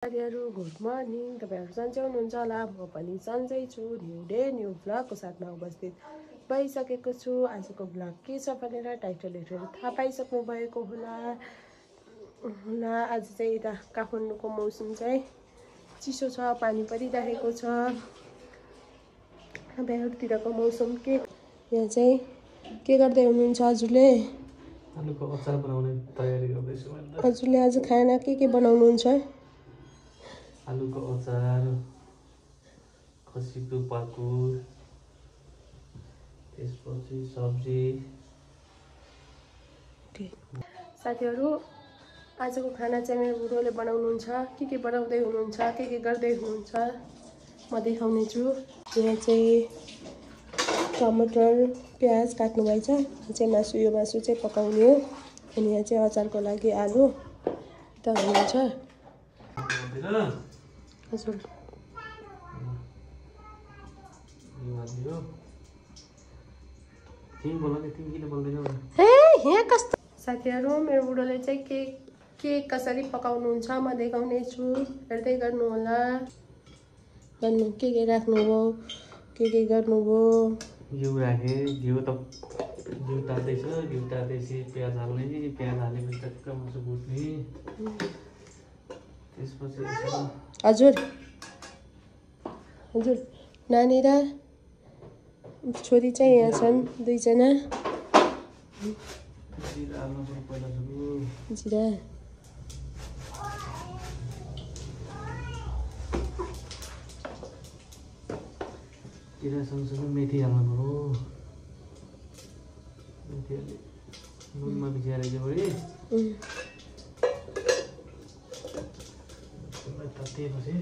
साथीहरु good morning. तपाईहरु सन्चै हुनुहुन्छ होला। म पनि सन्चै छु। न्यू डे न्यू भ्लगको साथमा उपस्थित भइसकेको छु। आजको भ्लग के छ भनेर टाइटल हेरेर थाहा पाइसक्नु भएको होला। आज चाहिँ यता काठमाडौँको मौसम चाहिँ चिसो छ, पानी परिरहेको छ। तपाईँहरुतिरको मौसम के? यहाँ चाहिँ के गर्दै हुनुहुन्छ हजुरले? आलुको अचार बनाउने तयारी गर्दैछु। हजुरले आज खाना के बनाउनुहुन्छ? आलुको अचार, खसीको पाकुर, त्यसपछि सब्जी। साथीहरु आजको खाना चाहिँ मेरो बुढोले बनाउनुहुन्छ। के बनाउँदै हुनुहुन्छ, के गर्दै हुनुहुन्छ म देखाउने छु। यहाँ चाहिँ टमाटर प्याज काट्नु भएछ। यो चाहिँ मासु, यो मासु चाहिँ पकाउने हो। अनि यहाँ चाहिँ अचारको लागि आलु त हुनुहुन्छ। हजुर यहाँ कस्तो साथीहरु मेरो बुढोले चाहिँ के कसरी पकाउनुहुन्छ म देखाउने छु। हेर्दै गर्नु होला। भन्नु के राख्नुभयो, के गर्नुभयो। घिउ राखे, घिउ तात्दैछ, घिउ तात्दैछ प्याज हाल्ने, प्याज हालेपछि टक्क मासु भुट्ने। त्यसपछि हजुर नानी र छोरी चाहिँ यहाँ छन्, दुईजना। जिरा हाल्नु पर्यो पहिला सुरु। जिरा जिरा सँगसँगै मेथी हाल्नु पर्यो। मेथी हाले नुनमा भिजाएर बढी तातेपछि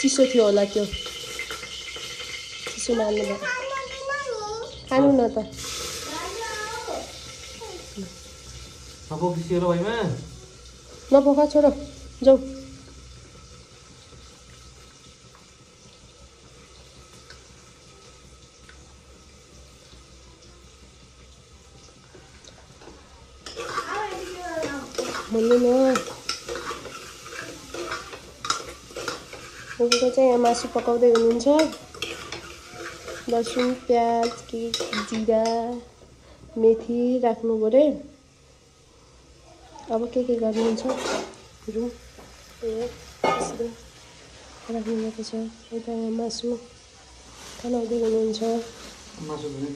चिसो थियो होला त्यो। चिसो हाल्नु भयो। खानु न त। नपोखिसी होला भाइमा। नपोख छोडो जाऊ। भन्नु न। बुढो चाहिँ यहाँ मासु पकाउँदै हुनुहुन्छ। लसुन प्याज जिरा मेथी राख्नु पर्यो। अब के गर्नुहुन्छ राख्नु भएको छ। यता मासु बनाउँदै हुनुहुन्छ। मासु भने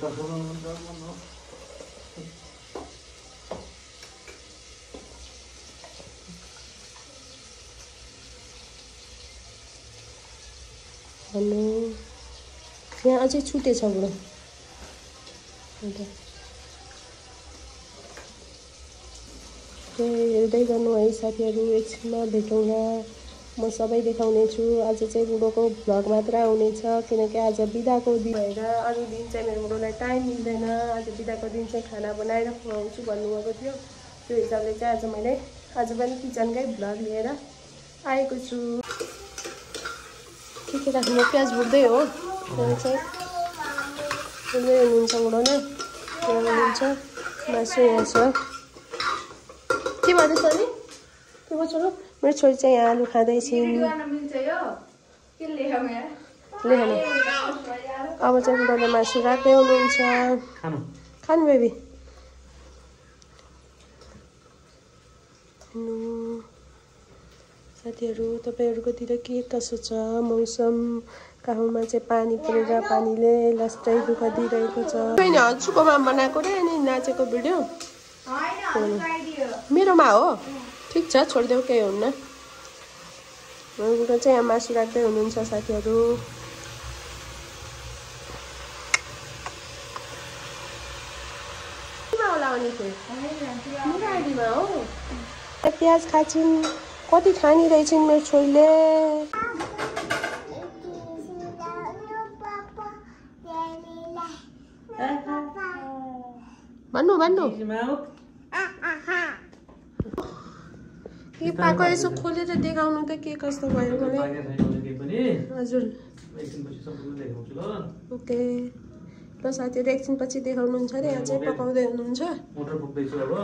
भन्नु यहाँ अझै छुटे छ बुढो। हेर्दै गर्नु है साथीहरु। एकछिनमा भेटौँला। म सबै देखाउने छु। आज चाहिँ बुढोको भ्लग मात्र आउनेछ, किनकि आज बिदाको दिन भएर अरू दिन चाहिँ मेरो बुढोलाई टाइम मिल्दैन। आज बिदाको दिन चाहिँ खाना बनाएर खुवाउँछु भन्नुभएको थियो। त्यो हिसाबले चाहिँ आज मैले पनि किचनकै भ्लग लिएर आएको छु। के राख्नु? प्याज भुट्दै हो। यहाँ चाहिँ भुट्दै हुनुहुन्छ बुढो नै। यहाँ हुनुहुन्छ। मासु यहाँ छ। के भन्दैछ नि? के भन्छ र? मेरो छोरी चाहिँ यहाँ आलु खाँदैछिन्। अब चाहिँ बुढोले मासु राख्दै हुनुहुन्छ। खानु बेबी। साथीहरु तपाईहरुकोतिर के कसो छ मौसम? काठमाडौँमा चाहिँ पानी परेर पानीले लास्टै दुःख दिइरहेको छ। हजुरकोमा बनाएको रे अनि नाचेको भिडियो मेरोमा हो। ठिक छ छोडिदेऊ, केही हुन्न। बुढो चाहिँ यहाँ मासु राख्दै हुनुहुन्छ साथीहरु। हो प्याज खान्छन्। कति खानी रहेछन् मेरो छोरीले। भन्नु के पाको यसो खोलेर देखाउनु त के कस्तो भयो मलाई। हजुर ओके ल साथीहरु एकछिनपछि देखाउनुहुन्छ अरे। यहाँ चाहिँ पकाउँदै हुनुहुन्छ। मोटर फुक्दैछु अब।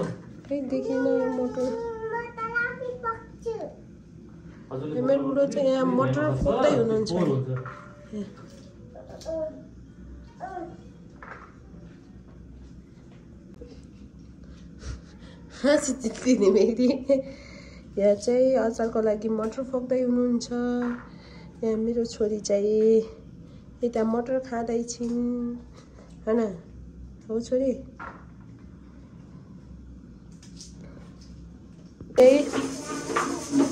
खै देखिन मोटर। मेरो बुढो चाहिँ यहाँ मटर फोक्दै हुनुहुन्छ यहाँ चाहिँ अचारको लागि मटर फोक्दै हुनुहुन्छ। यहाँ मेरो छोरी चाहिँ यता मटर खाँदैछिन् हैन हो छोरी।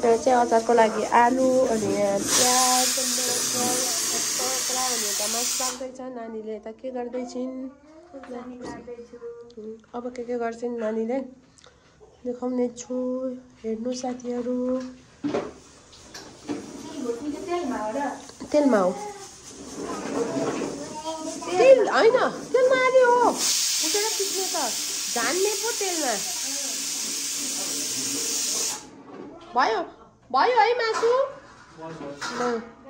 यहाँ चाहिँ अचारको लागि आलु अनि यहाँ प्याज अनि यता मासु पाक्दैछ। नानीले यता के गर्दैछिन् अब के गर्छिन् नानीले देखाउने छु। हेर्नु साथीहरू तेलमा हो तेल होइन तेलमा आलि हो उठेर पिस्ने त झान्ने पो तेलमा भयो भयो है मासु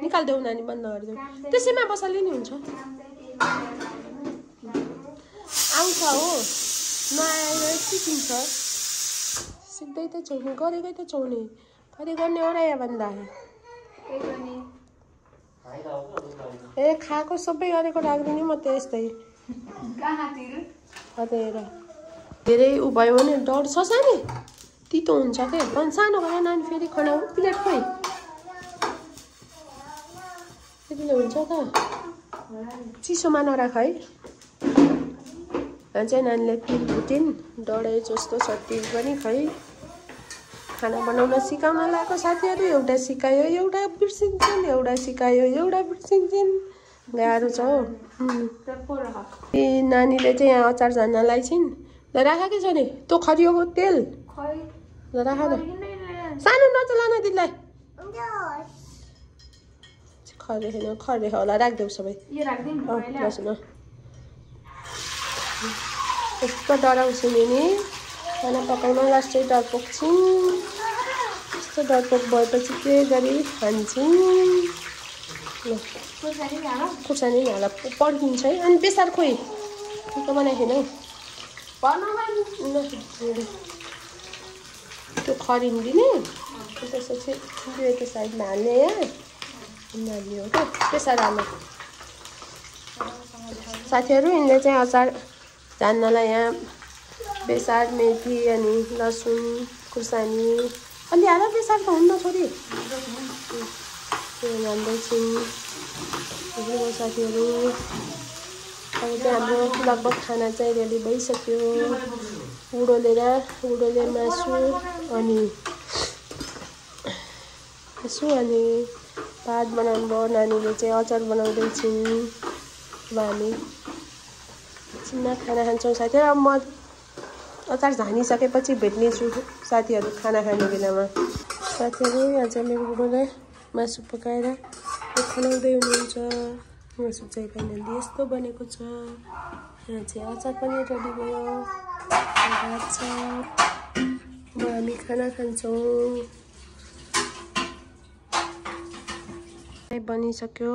निकालिदेऊ नानी बन्द गरिदेऊ त्यसैमा बसाले नि हुन्छ आउँछ हो नआएर सिकिन्छ सिक्दै त छौ गरेकै त छौ नि कहिले गर्ने हो र यहाँ भन्दा ए खाएको सबै गरेको राख्दिने म त्यस्तै धेरै उ भयो भने डर छ सानी तितो हुन्छ के अनि सानो भयो नानी फेरि खाना प्लेट खोइ त्यतिले हुन्छ त चिसोमा नराख है। यहाँ चाहिँ नानीले तिल भुटिन् डढे जस्तो छ तिल पनि खै खाना बनाउन सिकाउन लगाएको साथीहरू एउटा सिकायो एउटा बिर्सिन्छन् एउटा सिकायो एउटा बिर्सिन्छन् गाह्रो छ हो। ए नानीले चाहिँ यहाँ अचार झान्नलाई छिन् ल राख के छ नि तँ खरियोको तेल ल राख न सानो नचला न दिदीलाई खरे होला राखिदेऊ सबै बस्नु यस्तो डराउँछु नि खाना पकाउन लास्टै डरपोक छिन् यस्तो डरपोक भएपछि के गरी खान्छन् खुर्सानी हाल पड्किन्छ है अनि बेसार खोइ त्यो बनाइखेन त्यो खरिन दिने त्यसपछि त्यो यता साइडमा हाल्ने यहाँ हाल्ने हो क्या बेसार हाल्नु साथीहरू यिनले चाहिँ अचार झान्नलाई यहाँ बेसार मेथी अनि लसुन खुर्सानी अलि हाल बेसार त हुन्न छोरी हाल्दैछौँ साथीहरू। अब चाहिँ हाम्रो लगभग खाना चाहिँ रेडी भइसक्यो। उडोले मासु अनि भात बनाउनु भयो। नानीले चाहिँ अचार बनाउँदैछिन्। अब हामी एकछिनमा खाना खान्छौँ साथीहरू। अब म अचार झानिसकेपछि भेट्नेछु साथीहरू खाना खाने बेलामा। साथीहरू यहाँ चाहिँ मेरो बुढोले मासु पकाएर खनाउँदै हुनुहुन्छ। मासु चाहिँ फाइनली यस्तो बनेको छ। यहाँ चाहिँ अचार पनि रेडी भयो। भात छ। अब हामी खाना खान्छौँ। बनिसक्यो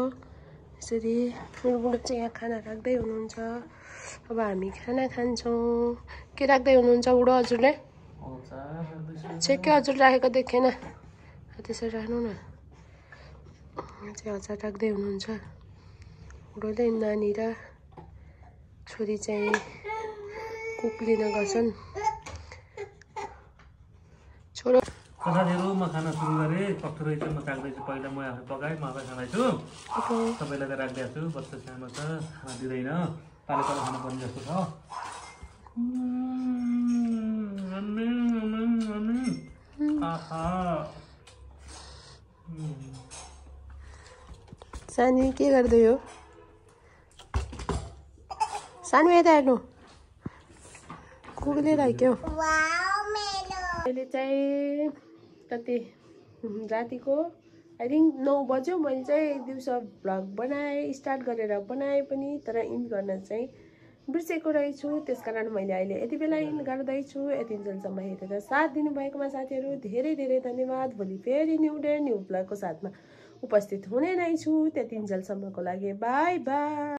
यसरी। मेरो बुढो चाहिँ यहाँ खाना राख्दै हुनुहुन्छ। अब हामी खाना खान्छौँ। के राख्दै हुनुहुन्छ बुढो हजुरले? के हजुर राखेको देखेन त्यसरी राख्नु न। चाहिँ अचार राख्दै हुनुहुन्छ बुढोले। नानी र छोरी चाहिँ कुक लिन गर्छन्। छोरो साथीहरू म खाना सुरु गरेँ। पक्टुरै चाहिँ म काट्दैछु। पहिला म आफै पकाएँ म आफै खाँदैछु। सबैलाई त राखिदिएको छु। बच्चा सानो छ खाना दिँदैन। पालो पालो खानु पर्ने जस्तो छ। सानी के गर्दै हो? सानो यता हेर्नु कुकुरले राख्यो। अहिले चाहिँ कति रातिको आई थिङ्क 9 बज्यो। मैले चाहिँ दिउँसो भ्लग बनाएँ स्टार्ट गरेर बनाएँ पनि तर इन्ड गर्न चाहिँ बिर्सेको रहेछु। त्यसकारण मैले अहिले यति बेला इन्ड गर्दैछु। यति जेलसम्म हेरेर साथ दिनुभएकोमा साथीहरू धेरै धेरै धन्यवाद। भोलि फेरि न्यू डे न्यू भ्लगको साथमा उपस्थित हुने नै छु। त्यति जेलसम्मको लागि बाई बाई।